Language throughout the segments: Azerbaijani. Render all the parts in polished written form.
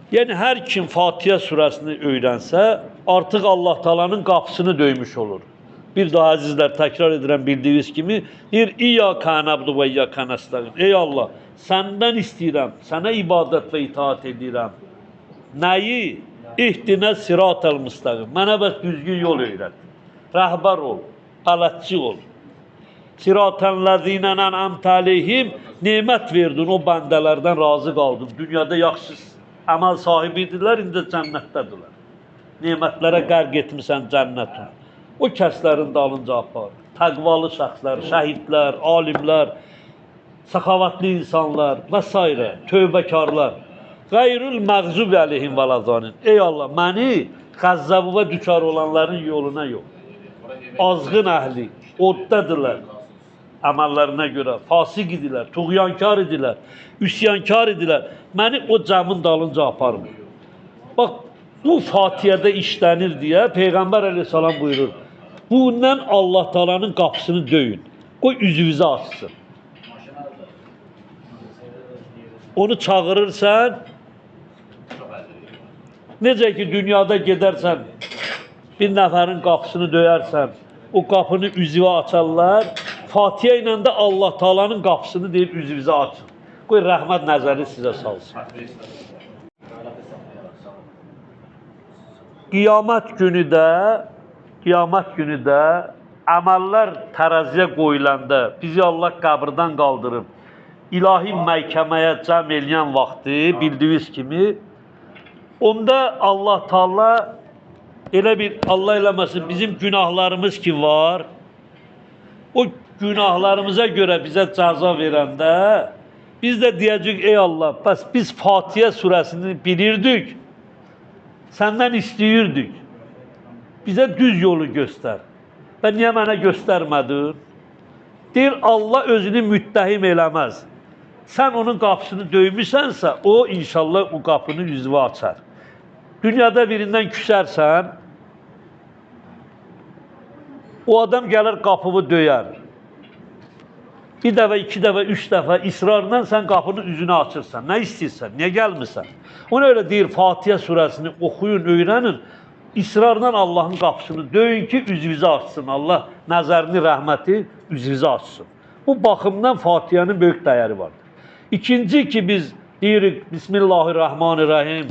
Yəni hər kim Fatihə surəsini öyrənsə, artıq Allah Taala'nın qapısını döymüş olur. Bir daha əzizlər, təkrar edirəm bildiyiniz kimi, deyir İyyaka na'budu və İyyaka nestaîn. Ey Allah, səndən istəyirəm, sənə ibadət və itaat edirəm. Nəyi? İhdinə siratal müstəqim. Mənə bəs düzgün yol öyrət. Rəhbər ol, qələtçi ol. Siratəl-ləzīnə ən'amtə aleyhim, nemət verdin, o bəndələrdən razı qaldın. Dünyada yaxşı əməl sahibi idilər, indi cənnətdədirlər. Nemətlərə qərq etmisən cənnətin. O kəslərin dalınca apar. Təqvalı şəxslər, şəhidlər, alimlər, səxavətli insanlar və s. Tövbəkarlar. Qayrul məğzub əleyhim və ləzalin. Ey Allah, məni qəzzəbə düçar olanların yoluna yox. Azğın əhli, oddadırlar. Əməllərinə görə fasik idilər, tuğyankar idilər, üsyankar idilər. Məni o cəmin dalınca aparmır. Bax, bu Fatihədə işlənir deyə Peyğəmbər əleyhissalam buyurur. Bundan Allah Taala'nın qapısını döyün. Qoy üzünüzü açsın. Onu çağırırsan, necə ki dünyada gedərsən, bir nəfərin qapısını döyərsən, o qapını üzvə açarlar. Fatihə ilə də Allah Taala'nın qapısını deyib üzvünüzü açın. Qoy rəhmət nəzəri sizə salsın. Qiyamət günü də əməllər tərəziyə qoyulanda, bizi Allah qəbirdən qaldırıb, ilahi məhkəməyə cəm eləyən vaxtı, bildiyiniz kimi, onda Allah Taala elə bir, Allah eləməsin, bizim günahlarımız ki var, o günahlarımıza görə bizə cəza verəndə, biz də deyəcək, ey Allah, bəs biz Fatihə surəsini bilirdik, səndən istəyirdik, bizə düz yolu göstər. Və niyə mənə göstərmədin? Deyir, Allah özünü müttəhim eləməz. Sən onun qapısını döymüsənsə, o inşallah o qapını üzvə açar. Dünyada birindən küsərsən, o adam gəlir qapımı döyər. Bir dəfə, iki dəfə, üç dəfə israrla sən qapının üzünü açırsan. Nə istəyirsən, niyə gəlmirsən? Ona öyle deyir, Fatihə surəsini oxuyun, öyrənin. İsrarla Allahın qapısını döyün ki, üzünüzü açsın. Allah nəzərini, rəhməti üzünüzü açsın. Bu baxımdan Fatihənin böyük dəyəri vardır. İkinci ki, biz deyirik, Bismillahirrahmanirrahim,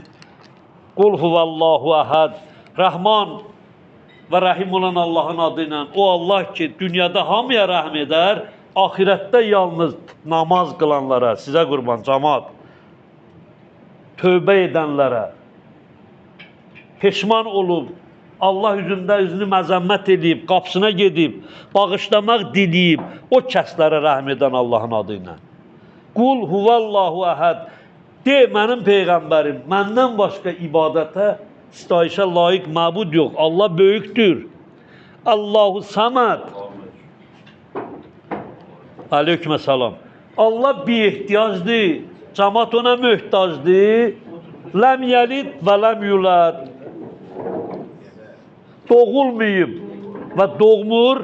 Qul huvallahu əhəd, Rəhman və Rəhim olan Allahın adıyla, o Allah ki, dünyada hamıya rəhm edər, ahirətdə yalnız namaz qılanlara, sizə qurban, cəmaat, tövbə edənlərə, peşman olub, Allah üzündə üzünü məzəmmət edib, qapısına gedib, bağışlamaq diləyib, o kəslərə rəhm edən Allahın adıyla. Qul huvallahu əhəd, de mənim Peyğəmbərim, məndən başqa ibadətə, istayişə layiq məbud yox, Allah böyükdür. Allahu Samad. Aleykümselam. Allah bir ehtiyacdır, cəmaat ona möhtacdır. Ləm yəlid və ləm yulad. Doğulmayıb və doğmur.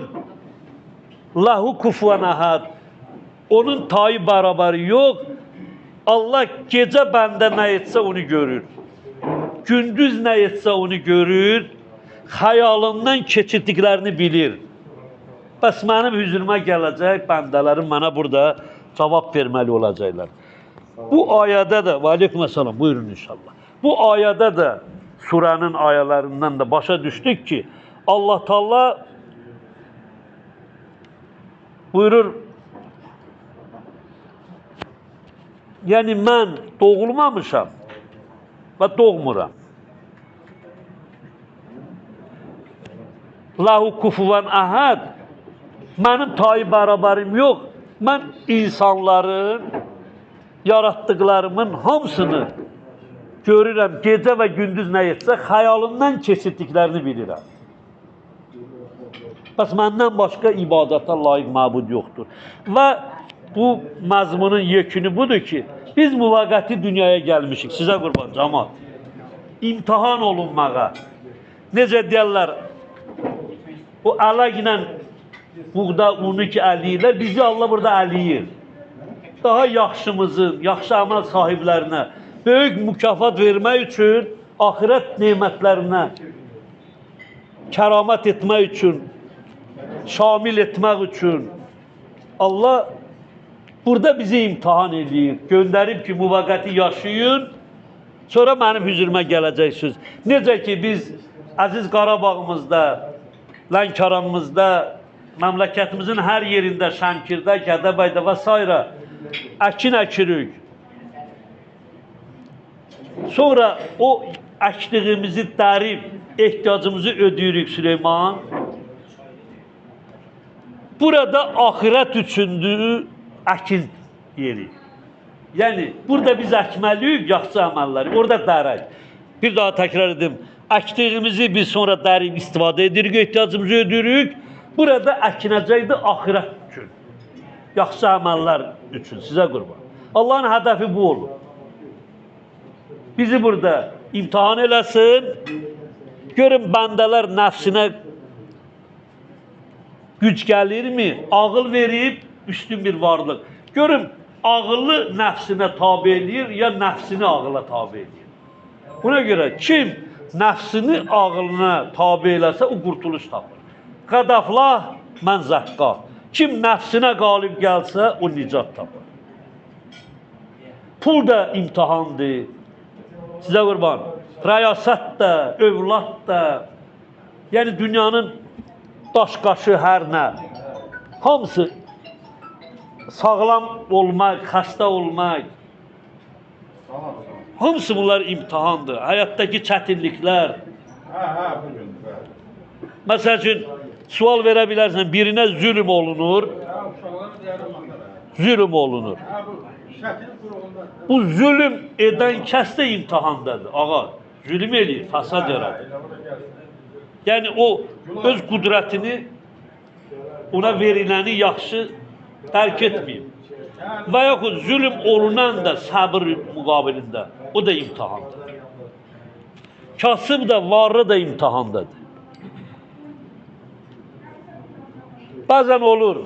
Lahu kufuven əhəd. Onun tayı bərabəri yox. Allah gecə bəndə nə etsə onu görür. Gündüz nə etsə onu görür. Xəyalından keçirdiklərini bilir. Bəs mənim hüzuruma gələcək bəndələrim mənə burada cavab verməli olacaqlar. Bu ayədə də, və aleykümselam, buyurun inşallah. Bu ayədə də, surənin ayələrindən də başa düşdük ki, Allah Taala buyurur, yəni mən doğulmamışam və doğmuram. Lahu kufuven əhəd, mənim tayı bərabərim yox, mən insanların, yaratdıqlarımın hamısını görürəm, gecə və gündüz nə etsə, xəyalından keçirdiklərini bilirəm. Bəs məndən başqa ibadətə layiq məbud yoxdur. Və bu məzmunun yekünü budur ki, biz müvəqqəti dünyaya gəlmişik, sizə qurban, cəmaat. İmtihan olunmağa. Necə deyərlər, o əlaqlə buğda unu ki əliyirlər, bizi Allah burada əliyir. Daha yaxşımızın, yaxşı əməl sahiblərinə, böyük mükafat vermək üçün, ahirət nemətlərinə kəramat etmək üçün, şamil etmək üçün Allah burada bizi imtihan edir. Göndərib ki, müvəqqəti yaşayın, sonra mənim hüzuruma gələcəksiniz. Necə ki, biz əziz Qarabağımızda, Lənkəranımızda, məmləkətimizin hər yerində, Şəmkirdə, Gədəbəydə və s. əkin əkirik. Sonra o əkdiyimizi dərib, ehtiyacımızı ödəyirik Süleyman. Burada ahirət üçündür əkin yeri. Yəni, burada biz əkməliyik, yaxşı əməlləri, orada dərək. Bir daha təkrar edim, əkdiyimizi biz sonra dərib istifadə edirik, ehtiyacımızı ödəyirik. Burada əkinəcəkdir ahirət üçün, yaxşı əməllər üçün, sizə qurban. Allahın hədəfi bu olur. Bizi burada imtihan eləsin, görün bəndələr nəfsinə güc gəlirmi, ağıl verib, üstün bir varlıq. Görün, ağıllı nəfsinə tabi eləyir, ya nəfsini ağıla tabi eləyir. Buna görə kim nəfsini ağılına tabi eləsə, o qurtuluş tapır. Qədəflah, mən zəqqa. Kim nəfsinə qalib gəlsə, o nicat tapır. Pul da imtihandır. Sizə qurban, rəyasət də, övlad da, yəni dünyanın daş-qaşı hər nə, hamısı sağlam olmaq, xəstə olmaq, hamısı bunlar imtihandır. Həyatdakı çətinliklər. Məsəl üçün, sual verə bilərsən, birinə zülm olunur, zülm olunur. Bu zülm edən kəs də imtihandadır, ağa. Zülm eləyir, fəsad yaradır. Yəni, o öz qüdrətini, ona veriləni yaxşı dərk etməyib. Və yaxud zülm olunan da səbir müqabilində, o da imtihandır. Kasıb da, varlı da imtihandadır. Bəzən olur,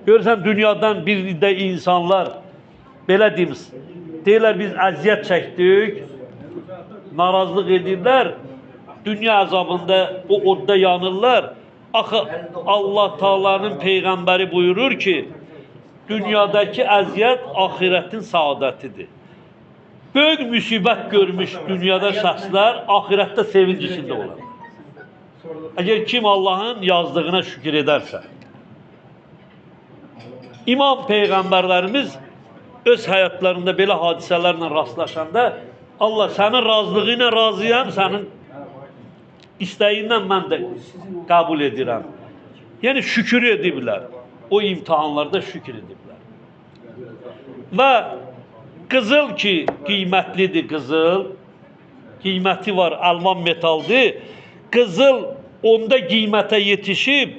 görürsən dünyadan bir də insanlar, belə deyirlər, biz əziyyət çəkdik, narazılıq edirlər, dünya əzabında o odda yanırlar. Axı Allah Taala'nın Peyğəmbəri buyurur ki, dünyadakı əziyyət ahirətin saadətidir. Böyük müsibət görmüş dünyada şəxslər ahirətdə sevinc içində olar. Əgər kim Allahın yazdığına şükür edərsə. İmam Peyğəmbərlərimiz öz həyatlarında belə hadisələrlə rastlaşanda Allah sənin razılığı ilə razıyam, sənin istəyindən mən də qəbul edirəm. Yəni şükür ediblər. O imtihanlarda şükür ediblər. Və qızıl ki, qiymətlidir qızıl, qiyməti var, alman metaldır. Qızıl onda qiymətə yetişib,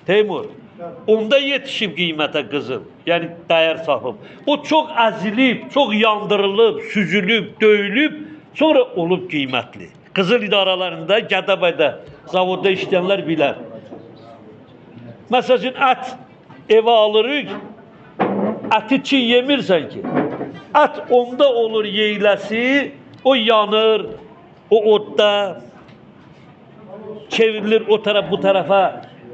Teymur, onda yetişib qiymətə qızıl, yəni dəyər saxıb. O çox əzilib, çox yandırılıb, süzülüb, döyülüb, sonra olub qiymətli. Qızıl idarələrində, Gədəbəydə, zavodda işləyənlər bilər. Məsələn, ət evə alırıq, əti çiğ yemirsən ki, ət onda olur yeyiləsi, o yanır, o odda, çevrilir o tərəf bu tərəfə,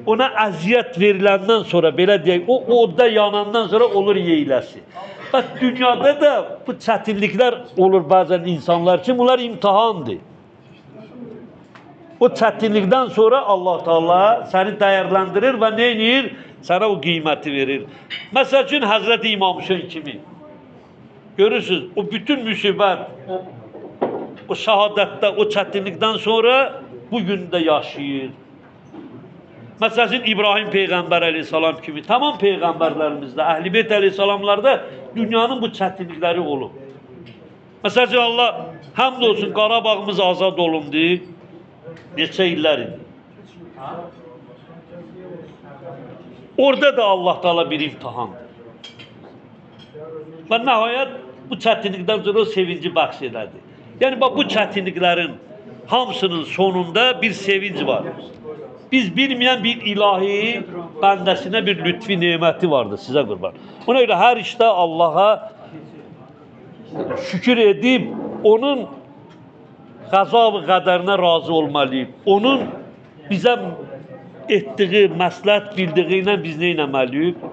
ona əziyyət veriləndən sonra, belə deyək, o odda yanandan sonra olur yeyiləsi. Bax, dünyada da bu çətinliklər olur bəzən insanlar üçün, bunlar imtihandır. O çətinlikdən sonra Allah Teala səni dəyərləndirir və nə edir? Sənə o qiyməti verir. Məsəl üçün, Həzrəti İmam Hüseyin kimi. Görürsünüz, o bütün müsibət, o şəhadətdə, o çətinlikdən sonra bugün də yaşayır. Məsəl üçün, İbrahim Peyğəmbər əleyhissalam kimi, tamam Peyğəmbərlərimizdə, Əhl-i Beyt əleyhissalamlarda dünyanın bu çətinlikləri olub. Məsəl üçün, Allah həmd olsun, Qarabağımız azad olundu, neçə illər idi. Orada da Allah Teala bir imtihandır. Və nəhayət bu çətinlikdən sonra o sevinci bəxş edədir. Yəni, bu çətinliklərin hamısının sonunda bir sevinc var. Biz bilməyən bir ilahi bəndəsinə bir lütfi neməti vardır, sizə qurban. Ona görə hər işdə Allaha şükür edib onun qəza və qədərinə razı olmalıyıq. Onun bizə etdiyi, məsləhət bildiyi ilə biz nə etməliyik?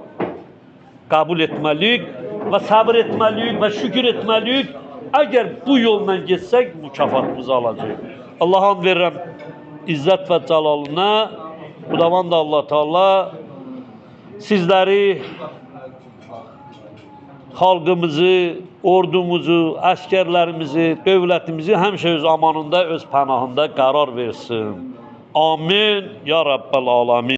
Qəbul etməliyik və səbr etməliyik və şükür etməliyik. Əgər bu yolla getsək mükafatımızı alacağıq. Allah'a and verirəm izzət və cəlalına. Xudavand Allah Teala sizləri, xalqımızı, ordumuzu, əskərlərimizi, dövlətimizi həmişə öz amanında, öz pənahında qərar versin. Amin. Ya Rabbel Alamin.